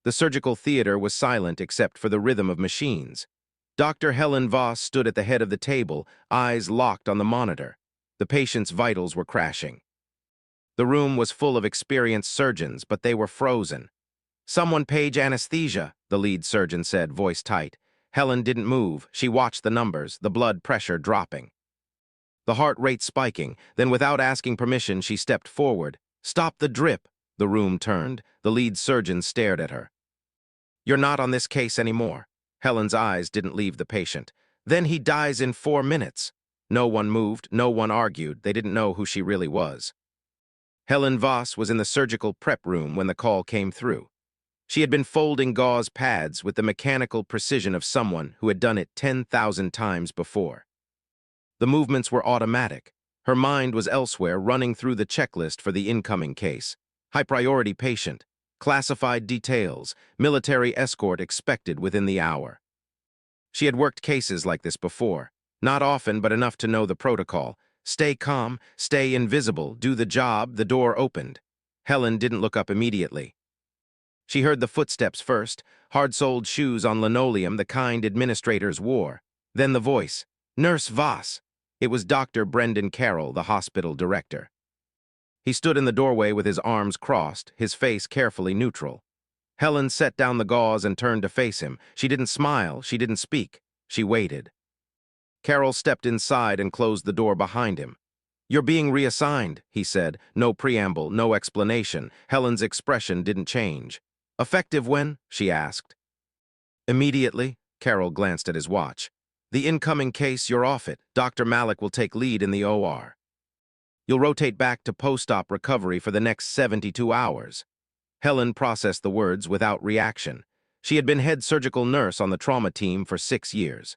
The surgical theater was silent except for the rhythm of machines. Dr. Helen Voss stood at the head of the table, eyes locked on the monitor. The patient's vitals were crashing. The room was full of experienced surgeons, but they were frozen. "Someone page anesthesia," the lead surgeon said, voice tight. Helen didn't move. She watched the numbers, the blood pressure dropping, the heart rate spiking. Then, without asking permission, she stepped forward. "Stop the drip." The room turned. The lead surgeon stared at her. "You're not on this case anymore." Helen's eyes didn't leave the patient. "Then he dies in 4 minutes." No one moved, no one argued. They didn't know who she really was. Helen Voss was in the surgical prep room when the call came through. She had been folding gauze pads with the mechanical precision of someone who had done it 10,000 times before. The movements were automatic. Her mind was elsewhere, running through the checklist for the incoming case. High-priority patient, classified details, military escort expected within the hour. She had worked cases like this before. Not often, but enough to know the protocol. Stay calm, stay invisible, do the job. The door opened. Helen didn't look up immediately. She heard the footsteps first, hard-soled shoes on linoleum, the kind administrators wore. Then the voice, "Nurse Voss." It was Dr. Brendan Carroll, the hospital director. He stood in the doorway with his arms crossed, his face carefully neutral. Helen set down the gauze and turned to face him. She didn't smile, she didn't speak. She waited. Carroll stepped inside and closed the door behind him. "You're being reassigned," he said. No preamble, no explanation. Helen's expression didn't change. "Effective when?" she asked. "Immediately." Carroll glanced at his watch. "The incoming case, you're off it. Dr. Malik will take lead in the OR. You'll rotate back to post-op recovery for the next 72 hours. Helen processed the words without reaction. She had been head surgical nurse on the trauma team for 6 years.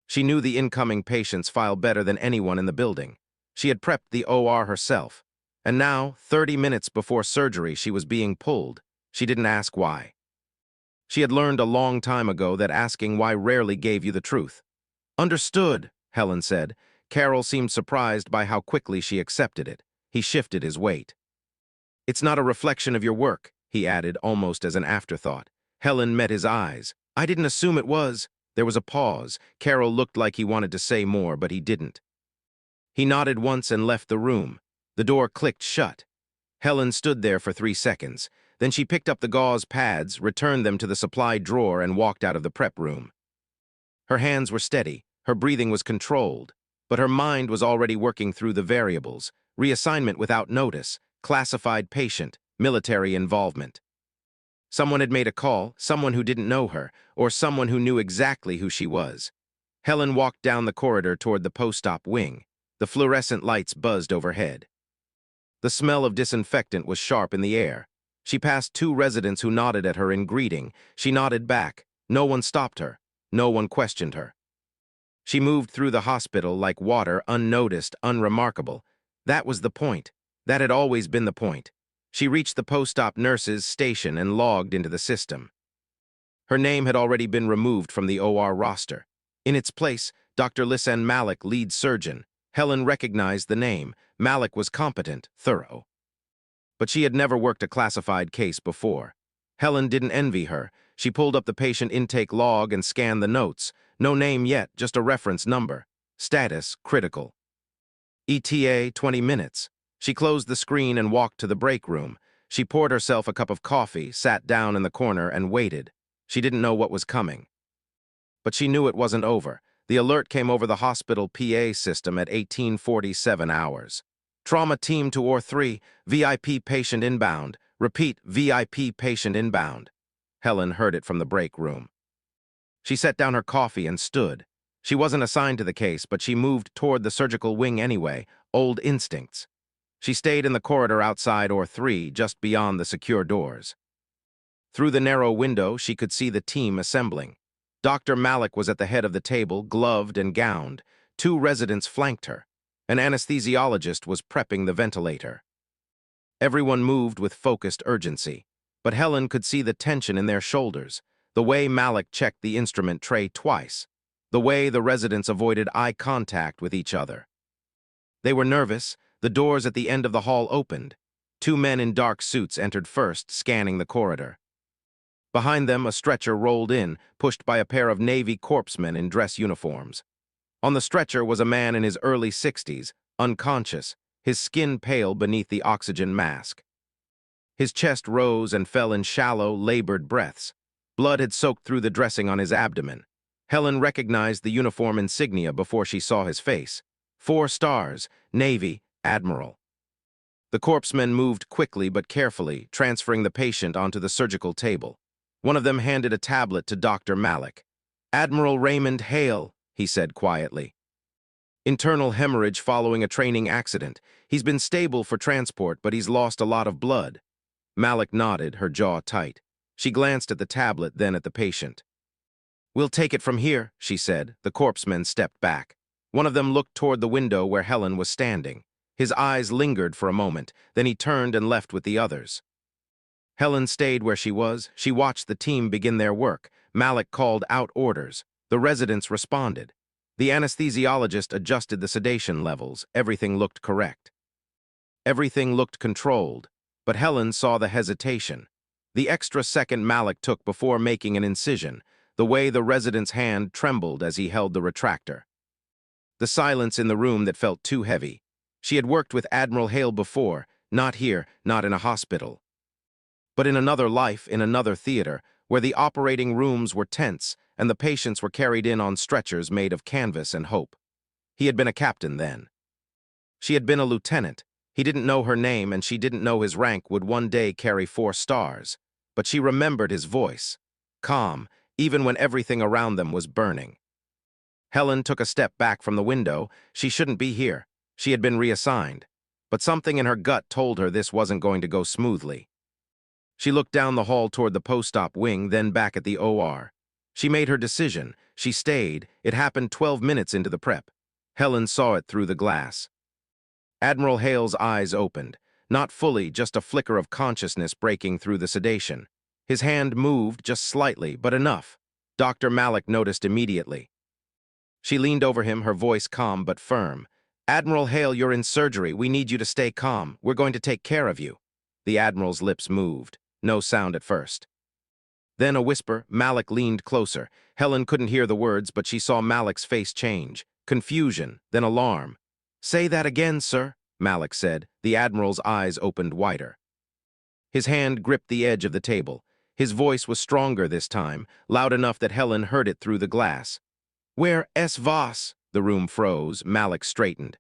She knew the incoming patient's file better than anyone in the building. She had prepped the OR herself. And now, 30 minutes before surgery, she was being pulled. She didn't ask why. She had learned a long time ago that asking why rarely gave you the truth. "Understood," Helen said. Carroll seemed surprised by how quickly she accepted it. He shifted his weight. "It's not a reflection of your work," he added, almost as an afterthought. Helen met his eyes. "I didn't assume it was." There was a pause. Carroll looked like he wanted to say more, but he didn't. He nodded once and left the room. The door clicked shut. Helen stood there for 3 seconds. Then she picked up the gauze pads, returned them to the supply drawer, and walked out of the prep room. Her hands were steady. Her breathing was controlled. But her mind was already working through the variables. Reassignment without notice, classified patient, military involvement. Someone had made a call, someone who didn't know her, or someone who knew exactly who she was. Helen walked down the corridor toward the post-op wing. The fluorescent lights buzzed overhead. The smell of disinfectant was sharp in the air. She passed 2 residents who nodded at her in greeting. She nodded back. No one stopped her. No one questioned her. She moved through the hospital like water, unnoticed, unremarkable. That was the point. That had always been the point. She reached the post-op nurse's station and logged into the system. Her name had already been removed from the OR roster. In its place, Dr. Lisan Malik, lead surgeon. Helen recognized the name. Malik was competent, thorough. But she had never worked a classified case before. Helen didn't envy her. She pulled up the patient intake log and scanned the notes. No name yet, just a reference number. Status, critical. ETA, 20 minutes. She closed the screen and walked to the break room. She poured herself a cup of coffee, sat down in the corner, and waited. She didn't know what was coming. But she knew it wasn't over. The alert came over the hospital PA system at 18:47 hours. "Trauma team to OR 3, VIP patient inbound. Repeat, VIP patient inbound." Helen heard it from the break room. She set down her coffee and stood. She wasn't assigned to the case, but she moved toward the surgical wing anyway, old instincts. She stayed in the corridor outside OR 3, just beyond the secure doors. Through the narrow window, she could see the team assembling. Dr. Malik was at the head of the table, gloved and gowned. 2 residents flanked her. An anesthesiologist was prepping the ventilator. Everyone moved with focused urgency, but Helen could see the tension in their shoulders, the way Malik checked the instrument tray twice, the way the residents avoided eye contact with each other. They were nervous. The doors at the end of the hall opened. 2 men in dark suits entered first, scanning the corridor. Behind them, a stretcher rolled in, pushed by a pair of Navy corpsmen in dress uniforms. On the stretcher was a man in his early 60s, unconscious, his skin pale beneath the oxygen mask. His chest rose and fell in shallow, labored breaths. Blood had soaked through the dressing on his abdomen. Helen recognized the uniform insignia before she saw his face. 4 stars, Navy, Admiral. The corpsmen moved quickly but carefully, transferring the patient onto the surgical table. One of them handed a tablet to Dr. Malik. "Admiral Raymond Hale," he said quietly. "Internal hemorrhage following a training accident. He's been stable for transport, but he's lost a lot of blood." Malik nodded, her jaw tight. She glanced at the tablet, then at the patient. "We'll take it from here," she said. The corpsmen stepped back. One of them looked toward the window where Helen was standing. His eyes lingered for a moment, then he turned and left with the others. Helen stayed where she was. She watched the team begin their work. Malik called out orders. The residents responded. The anesthesiologist adjusted the sedation levels. Everything looked correct. Everything looked controlled, but Helen saw the hesitation. The extra second Malik took before making an incision, the way the resident's hand trembled as he held the retractor. The silence in the room that felt too heavy. She had worked with Admiral Hale before, not here, not in a hospital. But in another life, in another theater, where the operating rooms were tense and the patients were carried in on stretchers made of canvas and hope. He had been a captain then. She had been a lieutenant. He didn't know her name and she didn't know his rank would one day carry 4 stars. But she remembered his voice, calm, even when everything around them was burning. Helen took a step back from the window. She shouldn't be here. She had been reassigned. But something in her gut told her this wasn't going to go smoothly. She looked down the hall toward the post-op wing, then back at the OR. She made her decision. She stayed. It happened 12 minutes into the prep. Helen saw it through the glass. Admiral Hale's eyes opened. Not fully, just a flicker of consciousness breaking through the sedation. His hand moved just slightly, but enough. Dr. Malik noticed immediately. She leaned over him, her voice calm but firm. "Admiral Hale, you're in surgery. We need you to stay calm. We're going to take care of you." The Admiral's lips moved. No sound at first. Then a whisper. Malik leaned closer. Helen couldn't hear the words, but she saw Malik's face change. Confusion, then alarm. "Say that again, sir," Malik said. The Admiral's eyes opened wider. His hand gripped the edge of the table. His voice was stronger this time, loud enough that Helen heard it through the glass. "Where S. Voss?" The room froze. Malik straightened.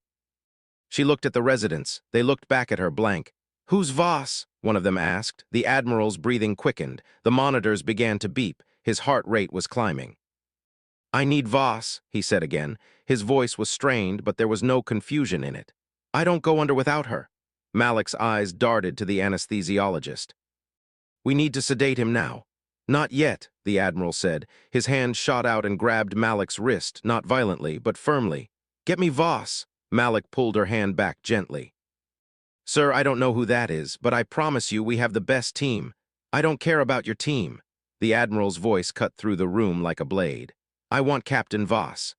She looked at the residents. They looked back at her blank. "Who's Voss?" one of them asked. The Admiral's breathing quickened. The monitors began to beep. His heart rate was climbing. "I need Voss," he said again. His voice was strained, but there was no confusion in it. "I don't go under without her." Malik's eyes darted to the anesthesiologist. "We need to sedate him now." "Not yet," the Admiral said. His hand shot out and grabbed Malik's wrist, not violently, but firmly. "Get me Voss." Malik pulled her hand back gently. "Sir, I don't know who that is, but I promise you we have the best team. I don't care about your team." The Admiral's voice cut through the room like a blade. "I want Captain Voss."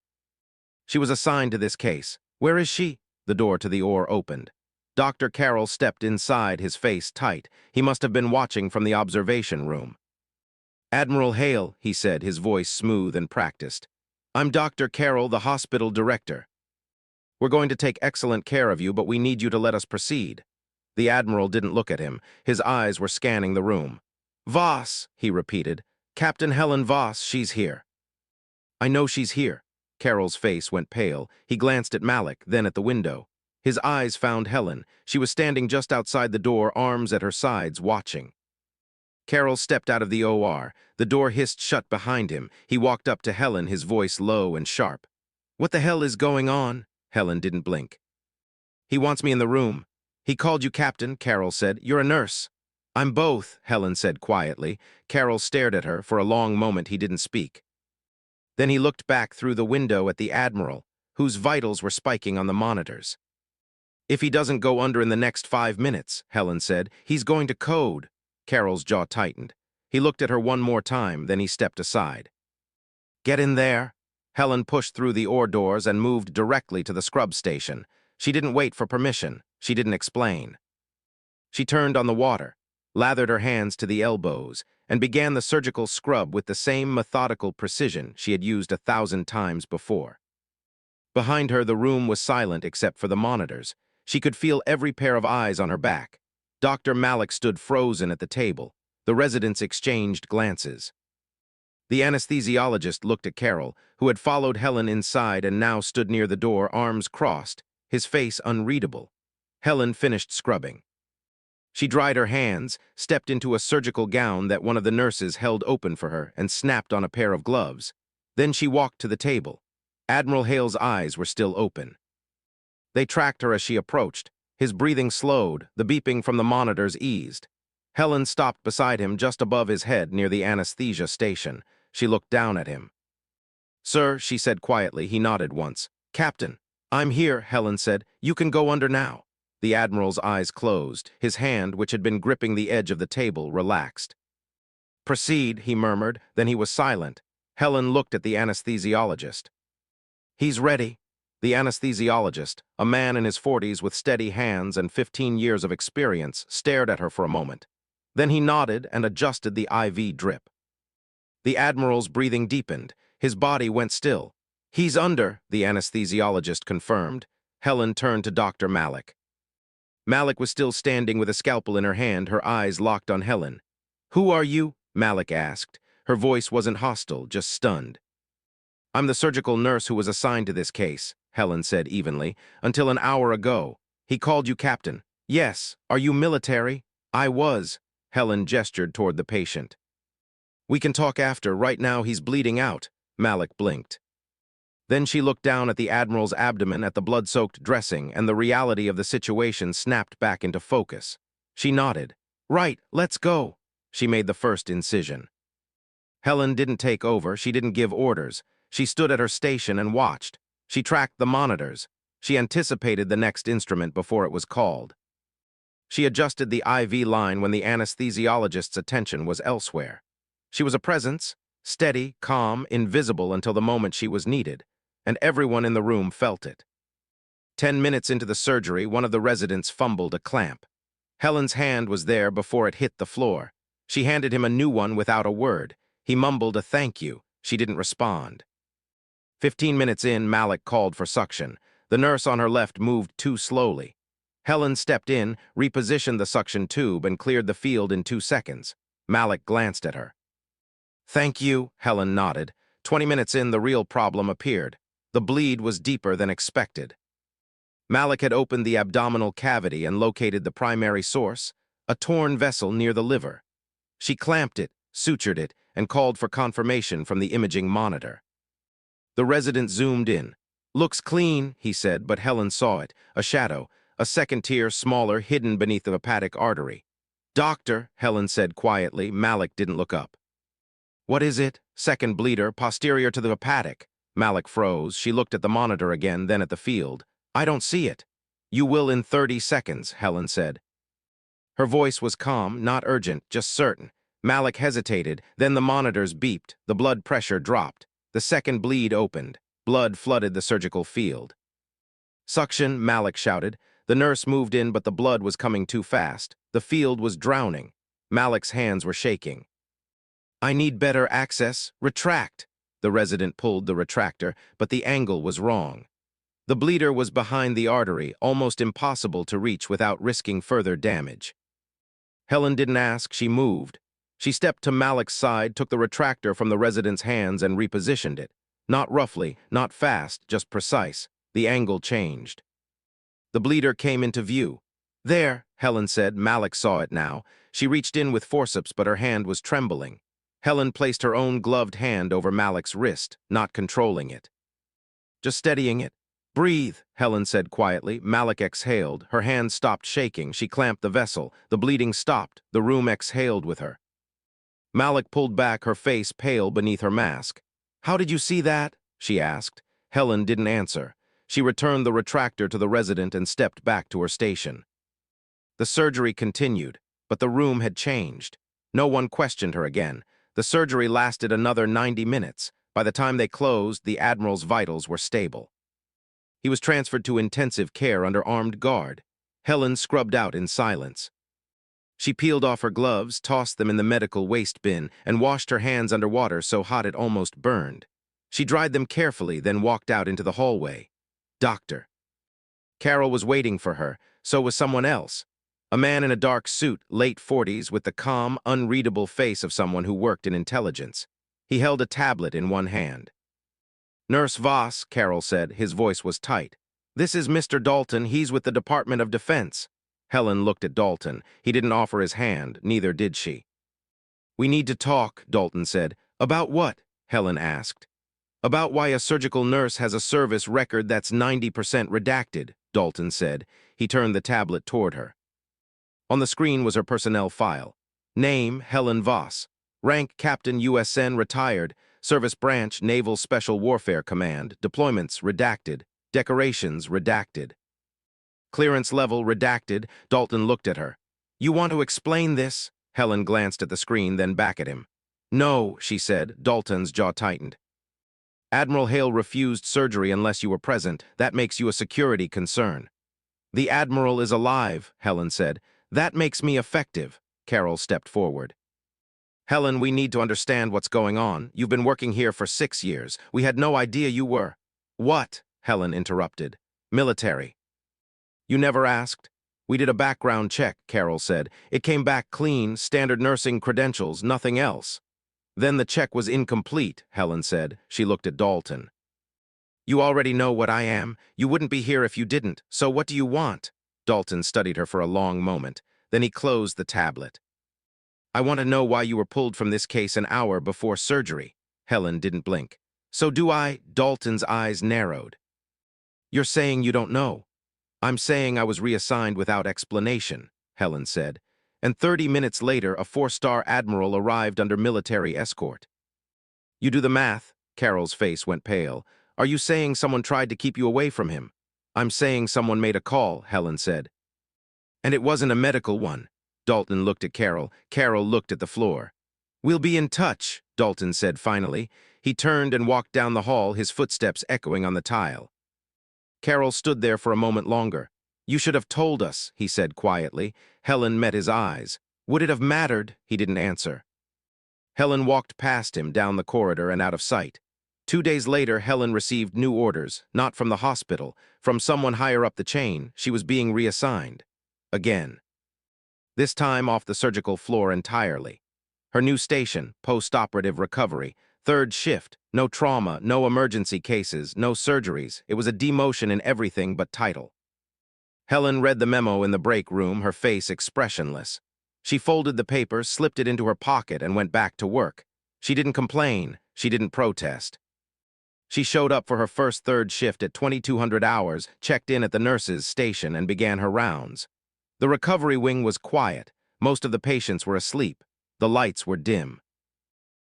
She was assigned to this case. "Where is she?" The door to the OR opened. Dr. Carroll stepped inside, his face tight. He must have been watching from the observation room. "Admiral Hale," he said, his voice smooth and practiced. "I'm Dr. Carroll, the hospital director. We're going to take excellent care of you, but we need you to let us proceed." The Admiral didn't look at him. His eyes were scanning the room. "Voss," he repeated. "Captain Helen Voss, she's here." "I know she's here." Carroll's face went pale. He glanced at Malik, then at the window. His eyes found Helen. She was standing just outside the door, arms at her sides, watching. Carroll stepped out of the OR. The door hissed shut behind him. He walked up to Helen, his voice low and sharp. "What the hell is going on?" Helen didn't blink. "He wants me in the room." "He called you captain," Carroll said. "You're a nurse." "I'm both," Helen said quietly. Carroll stared at her. For a long moment he didn't speak. Then he looked back through the window at the Admiral, whose vitals were spiking on the monitors. "If he doesn't go under in the next 5 minutes," Helen said, "he's going to code." Carroll's jaw tightened. He looked at her one more time, then he stepped aside. "Get in there." Helen pushed through the OR doors and moved directly to the scrub station. She didn't wait for permission. She didn't explain. She turned on the water, lathered her hands to the elbows. and began the surgical scrub with the same methodical precision she had used 1,000 times before. Behind her, the room was silent except for the monitors. She could feel every pair of eyes on her back. Dr. Malik stood frozen at the table. The residents exchanged glances. The anesthesiologist looked at Carol, who had followed Helen inside and now stood near the door, arms crossed, his face unreadable. Helen finished scrubbing. She dried her hands, stepped into a surgical gown that one of the nurses held open for her, and snapped on a pair of gloves. Then she walked to the table. Admiral Hale's eyes were still open. They tracked her as she approached. His breathing slowed, the beeping from the monitors eased. Helen stopped beside him just above his head near the anesthesia station. She looked down at him. "Sir," she said quietly. He nodded once. "Captain." "I'm here," Helen said. "You can go under now." The Admiral's eyes closed. His hand, which had been gripping the edge of the table, relaxed. "Proceed," he murmured. Then he was silent. Helen looked at the anesthesiologist. "He's ready." The anesthesiologist, a man in his 40s with steady hands and 15 years of experience, stared at her for a moment. Then he nodded and adjusted the IV drip. The Admiral's breathing deepened. His body went still. "He's under," the anesthesiologist confirmed. Helen turned to Dr. Malik. Malik was still standing with a scalpel in her hand, her eyes locked on Helen. "Who are you?" Malik asked. Her voice wasn't hostile, just stunned. "I'm the surgical nurse who was assigned to this case," Helen said evenly, "until an hour ago. He called you captain." "Yes. Are you military?" "I was." Helen gestured toward the patient. "We can talk after. Right now he's bleeding out." Malik blinked. Then she looked down at the Admiral's abdomen, at the blood-soaked dressing, and the reality of the situation snapped back into focus. She nodded. "Right, let's go." She made the first incision. Helen didn't take over. She didn't give orders. She stood at her station and watched. She tracked the monitors. She anticipated the next instrument before it was called. She adjusted the IV line when the anesthesiologist's attention was elsewhere. She was a presence, steady, calm, invisible until the moment she was needed, and everyone in the room felt it. 10 minutes into the surgery, one of the residents fumbled a clamp. Helen's hand was there before it hit the floor. She handed him a new one without a word. He mumbled a thank you. She didn't respond. 15 minutes in, Malik called for suction. The nurse on her left moved too slowly. Helen stepped in, repositioned the suction tube, and cleared the field in 2 seconds. Malik glanced at her. "Thank you," Helen nodded. 20 minutes in, the real problem appeared. The bleed was deeper than expected. Malik had opened the abdominal cavity and located the primary source, a torn vessel near the liver. She clamped it, sutured it, and called for confirmation from the imaging monitor. The resident zoomed in. "Looks clean," he said, but Helen saw it, a shadow, a second tier smaller, hidden beneath the hepatic artery. "Doctor," Helen said quietly. Malik didn't look up. "What is it?" "Second bleeder, posterior to the hepatic." Malik froze. She looked at the monitor again, then at the field. "I don't see it." "You will in 30 seconds, Helen said. Her voice was calm, not urgent, just certain. Malik hesitated, then the monitors beeped. The blood pressure dropped. The second bleed opened. Blood flooded the surgical field. "Suction," Malik shouted. The nurse moved in, but the blood was coming too fast. The field was drowning. Malik's hands were shaking. "I need better access. Retract." The resident pulled the retractor, but the angle was wrong. The bleeder was behind the artery, almost impossible to reach without risking further damage. Helen didn't ask, she moved. She stepped to Malik's side, took the retractor from the resident's hands and repositioned it. Not roughly, not fast, just precise. The angle changed. The bleeder came into view. "There," Helen said. Malik saw it now. She reached in with forceps, but her hand was trembling. Helen placed her own gloved hand over Malik's wrist, not controlling it. "Just steadying it." "Breathe," Helen said quietly. Malik exhaled. Her hand stopped shaking. She clamped the vessel. The bleeding stopped. The room exhaled with her. Malik pulled back, her face pale beneath her mask. "How did you see that?" she asked. Helen didn't answer. She returned the retractor to the resident and stepped back to her station. The surgery continued, but the room had changed. No one questioned her again. The surgery lasted another 90 minutes. By the time they closed, the Admiral's vitals were stable. He was transferred to intensive care under armed guard. Helen scrubbed out in silence. She peeled off her gloves, tossed them in the medical waste bin, and washed her hands under water so hot it almost burned. She dried them carefully, then walked out into the hallway. Doctor. Carol was waiting for her, so was someone else. A man in a dark suit, late 40s, with the calm, unreadable face of someone who worked in intelligence. He held a tablet in one hand. Nurse Voss, Carol said. His voice was tight. This is Mr. Dalton. He's with the Department of Defense. Helen looked at Dalton. He didn't offer his hand, neither did she. We need to talk, Dalton said. About what? Helen asked. About why a surgical nurse has a service record that's 90% redacted, Dalton said. He turned the tablet toward her. On the screen was her personnel file. Name, Helen Voss. Rank, Captain USN, retired. Service branch, Naval Special Warfare Command. Deployments, redacted. Decorations, redacted. Clearance level, redacted. Dalton looked at her. You want to explain this? Helen glanced at the screen, then back at him. No, she said. Dalton's jaw tightened. Admiral Hale refused surgery unless you were present. That makes you a security concern. The Admiral is alive, Helen said. That makes me effective. Carol stepped forward. Helen, we need to understand what's going on. You've been working here for 6 years. We had no idea you were. What? Helen interrupted. Military. You never asked? We did a background check, Carol said. It came back clean, standard nursing credentials, nothing else. Then the check was incomplete, Helen said. She looked at Dalton. You already know what I am. You wouldn't be here if you didn't. So what do you want? Dalton studied her for a long moment. Then he closed the tablet. I want to know why you were pulled from this case an hour before surgery. Helen didn't blink. So do I? Dalton's eyes narrowed. You're saying you don't know. I'm saying I was reassigned without explanation, Helen said. And 30 minutes later, a 4-star admiral arrived under military escort. You do the math. Carol's face went pale. Are you saying someone tried to keep you away from him? I'm saying someone made a call, Helen said. And it wasn't a medical one. Dalton looked at Carol. Carol looked at the floor. We'll be in touch, Dalton said finally. He turned and walked down the hall, his footsteps echoing on the tile. Carol stood there for a moment longer. You should have told us, he said quietly. Helen met his eyes. Would it have mattered? He didn't answer. Helen walked past him down the corridor and out of sight. 2 days later, Helen received new orders, not from the hospital, from someone higher up the chain. She was being reassigned. Again. This time off the surgical floor entirely. Her new station, post-operative recovery, 3rd shift, no trauma, no emergency cases, no surgeries. It was a demotion in everything but title. Helen read the memo in the break room, her face expressionless. She folded the paper, slipped it into her pocket, and went back to work. She didn't complain. She didn't protest. She showed up for her first 3rd shift at 2200 hours, checked in at the nurses' station, and began her rounds. The recovery wing was quiet. Most of the patients were asleep. The lights were dim.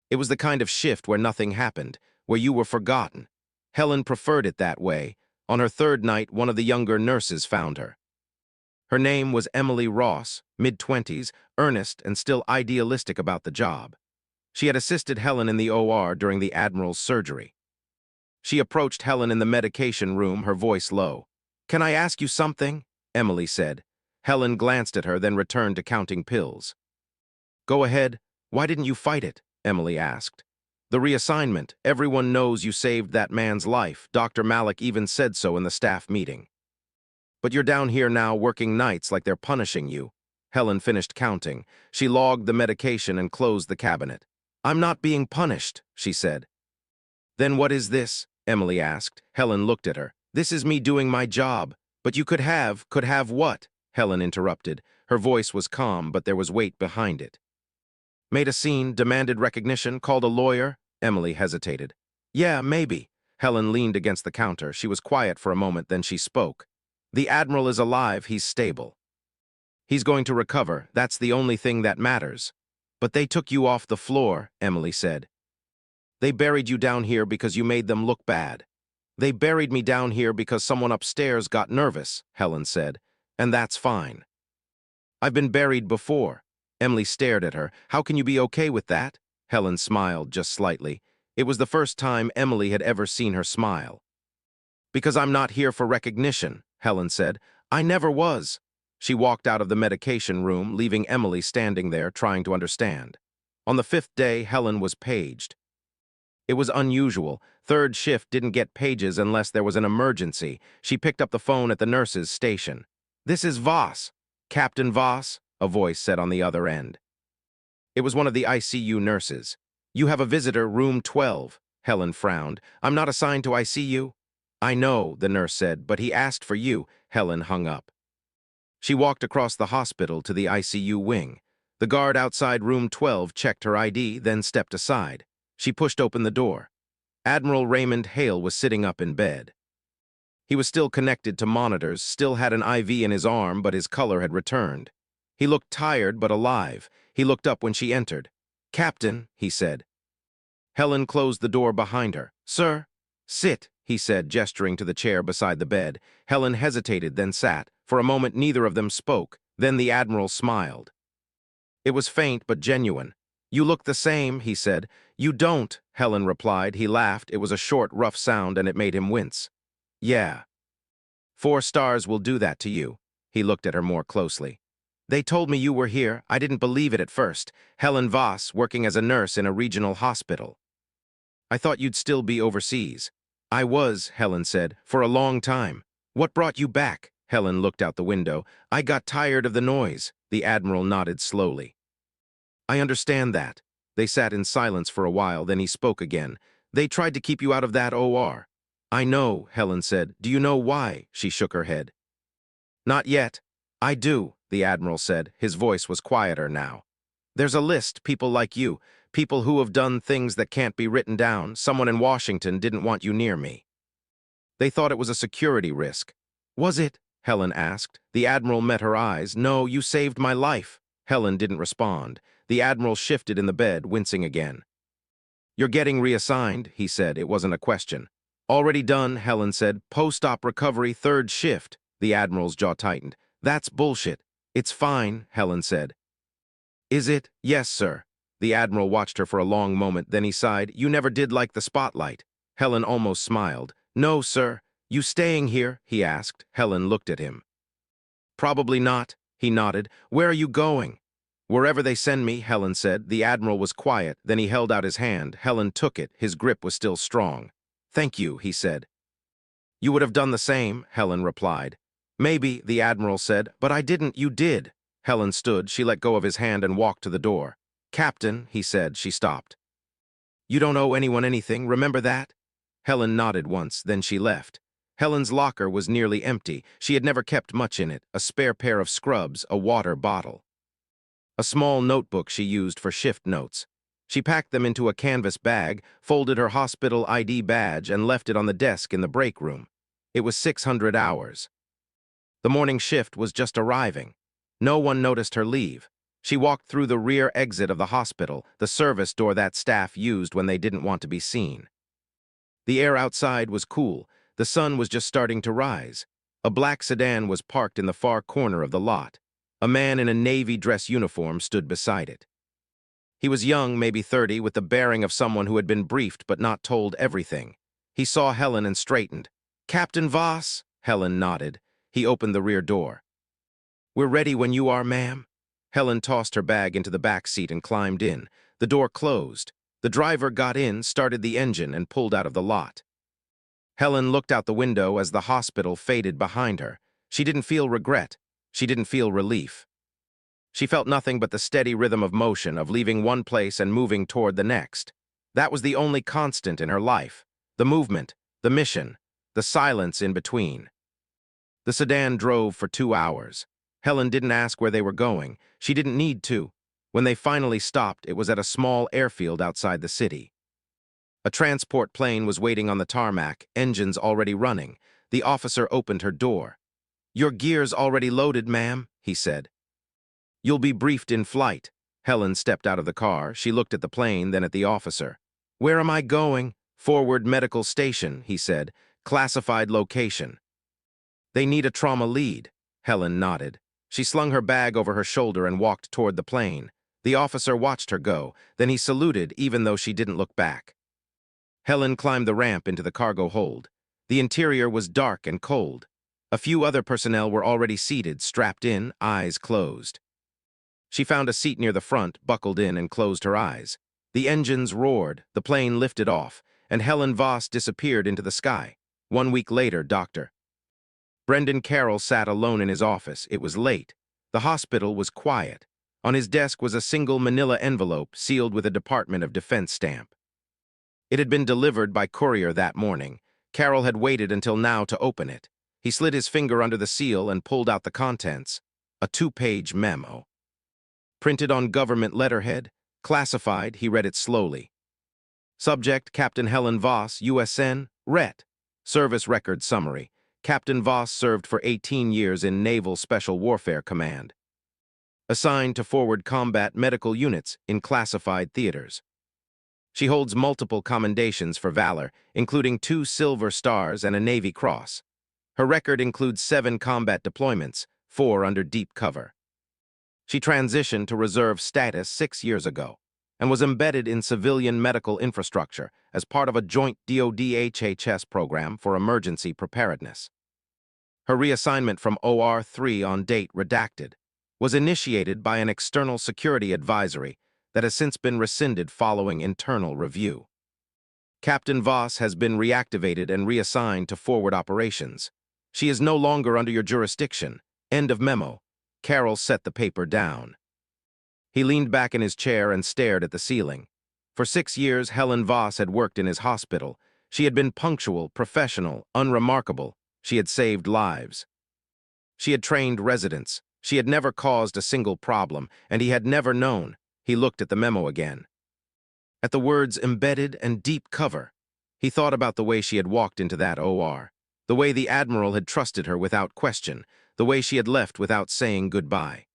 It was the kind of shift where nothing happened, where you were forgotten. Helen preferred it that way. On her 3rd night, one of the younger nurses found her. Her name was Emily Ross, mid-20s, earnest and still idealistic about the job. She had assisted Helen in the OR during the Admiral's surgery. She approached Helen in the medication room, her voice low. Can I ask you something? Emily said. Helen glanced at her, then returned to counting pills. Go ahead. Why didn't you fight it? Emily asked. The reassignment. Everyone knows you saved that man's life. Dr. Malik even said so in the staff meeting. But you're down here now working nights like they're punishing you. Helen finished counting. She logged the medication and closed the cabinet. I'm not being punished, she said. Then what is this? Emily asked. Helen looked at her. This is me doing my job. But you could have what? Helen interrupted. Her voice was calm, but there was weight behind it. Made a scene, demanded recognition, called a lawyer? Emily hesitated. Yeah, maybe. Helen leaned against the counter. She was quiet for a moment, then she spoke. The Admiral is alive. He's stable. He's going to recover. That's the only thing that matters. But they took you off the floor, Emily said. They buried you down here because you made them look bad. They buried me down here because someone upstairs got nervous, Helen said. And that's fine. I've been buried before. Emily stared at her. How can you be okay with that? Helen smiled just slightly. It was the first time Emily had ever seen her smile. Because I'm not here for recognition, Helen said. I never was. She walked out of the medication room, leaving Emily standing there trying to understand. On the 5th day, Helen was paged. It was unusual. Third shift didn't get pages unless there was an emergency. She picked up the phone at the nurse's station. "This is Voss. Captain Voss," a voice said on the other end. It was one of the ICU nurses. "You have a visitor, room 12. Helen frowned. "I'm not assigned to ICU." "I know," the nurse said, "but he asked for you." Helen hung up. She walked across the hospital to the ICU wing. The guard outside room 12 checked her ID, then stepped aside. She pushed open the door. Admiral Raymond Hale was sitting up in bed. He was still connected to monitors, still had an IV in his arm, but his color had returned. He looked tired but alive. He looked up when she entered. "Captain," he said. Helen closed the door behind her. "Sir?" "Sit," he said, gesturing to the chair beside the bed. Helen hesitated, then sat. For a moment, neither of them spoke. Then the Admiral smiled. It was faint but genuine. "You look the same," he said. "You don't," Helen replied. He laughed. It was a short, rough sound, and it made him wince. "Yeah. 4 stars will do that to you." He looked at her more closely. "They told me you were here. I didn't believe it at first. Helen Voss, working as a nurse in a regional hospital. I thought you'd still be overseas." "I was," Helen said, "for a long time." "What brought you back?" Helen looked out the window. "I got tired of the noise." The Admiral nodded slowly. "I understand that." They sat in silence for a while, then he spoke again. "They tried to keep you out of that OR." "I know," Helen said. "Do you know why?" She shook her head. "Not yet." "I do," the Admiral said. His voice was quieter now. "There's a list, people like you, people who have done things that can't be written down. Someone in Washington didn't want you near me. They thought it was a security risk." "Was it?" Helen asked. The Admiral met her eyes. "No, you saved my life." Helen didn't respond. The Admiral shifted in the bed, wincing again. "You're getting reassigned," he said. It wasn't a question. "Already done," Helen said. "Post-op recovery, 3rd shift." The Admiral's jaw tightened. "That's bullshit." "It's fine," Helen said. "Is it?" "Yes, sir." The Admiral watched her for a long moment, then he sighed. "You never did like the spotlight." Helen almost smiled. "No, sir." "You staying here?" he asked. Helen looked at him. "Probably not." He nodded. "Where are you going?" "Wherever they send me," Helen said. The Admiral was quiet, then he held out his hand. Helen took it. His grip was still strong. "Thank you," he said. "You would have done the same," Helen replied. "Maybe," the Admiral said, "but I didn't." "You did." Helen stood. She let go of his hand and walked to the door. "Captain," he said. She stopped. "You don't owe anyone anything, remember that?" Helen nodded once, then she left. Helen's locker was nearly empty. She had never kept much in it, a spare pair of scrubs, a water bottle. A small notebook she used for shift notes. She packed them into a canvas bag, folded her hospital ID badge, and left it on the desk in the break room. It was 600 hours. The morning shift was just arriving. No one noticed her leave. She walked through the rear exit of the hospital, the service door that staff used when they didn't want to be seen. The air outside was cool. The sun was just starting to rise. A black sedan was parked in the far corner of the lot. A man in a navy dress uniform stood beside it. He was young, maybe 30, with the bearing of someone who had been briefed but not told everything. He saw Helen and straightened. "Captain Voss?" Helen nodded. He opened the rear door. "We're ready when you are, ma'am." Helen tossed her bag into the back seat and climbed in. The door closed. The driver got in, started the engine, and pulled out of the lot. Helen looked out the window as the hospital faded behind her. She didn't feel regret. She didn't feel relief. She felt nothing but the steady rhythm of motion, of leaving one place and moving toward the next. That was the only constant in her life. The movement, the mission, the silence in between. The sedan drove for 2 hours. Helen didn't ask where they were going. She didn't need to. When they finally stopped, it was at a small airfield outside the city. A transport plane was waiting on the tarmac, engines already running. The officer opened her door. "Your gear's already loaded, ma'am," he said. "You'll be briefed in flight." Helen stepped out of the car. She looked at the plane, then at the officer. "Where am I going?" "Forward Medical Station," he said. "Classified location." "They need a trauma lead." Helen nodded. She slung her bag over her shoulder and walked toward the plane. The officer watched her go, then he saluted even though she didn't look back. Helen climbed the ramp into the cargo hold. The interior was dark and cold. A few other personnel were already seated, strapped in, eyes closed. She found a seat near the front, buckled in, and closed her eyes. The engines roared, the plane lifted off, and Helen Voss disappeared into the sky. 1 week later, Dr. Brendan Carroll sat alone in his office. It was late. The hospital was quiet. On his desk was a single manila envelope sealed with a Department of Defense stamp. It had been delivered by courier that morning. Carroll had waited until now to open it. He slid his finger under the seal and pulled out the contents. A 2-page memo. Printed on government letterhead, classified, he read it slowly. Subject, Captain Helen Voss, USN, RET. Service Record Summary. Captain Voss served for 18 years in Naval Special Warfare Command. Assigned to forward combat medical units in classified theaters. She holds multiple commendations for valor, including 2 Silver Stars and a Navy Cross. Her record includes 7 combat deployments, 4 under deep cover. She transitioned to reserve status 6 years ago and was embedded in civilian medical infrastructure as part of a joint DoD-HHS program for emergency preparedness. Her reassignment from OR-3 on date redacted was initiated by an external security advisory that has since been rescinded following internal review. Captain Voss has been reactivated and reassigned to forward operations. She is no longer under your jurisdiction. End of memo. Carroll set the paper down. He leaned back in his chair and stared at the ceiling. For 6 years, Helen Voss had worked in his hospital. She had been punctual, professional, unremarkable. She had saved lives. She had trained residents. She had never caused a single problem, and he had never known. He looked at the memo again. At the words embedded and deep cover, he thought about the way she had walked into that OR, the way the Admiral had trusted her without question, the way she had left without saying goodbye.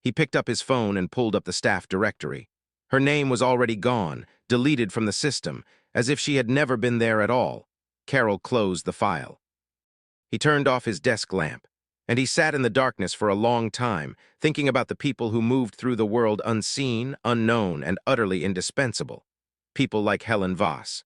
He picked up his phone and pulled up the staff directory. Her name was already gone, deleted from the system, as if she had never been there at all. Carroll closed the file. He turned off his desk lamp, and he sat in the darkness for a long time, thinking about the people who moved through the world unseen, unknown, and utterly indispensable. People like Helen Voss.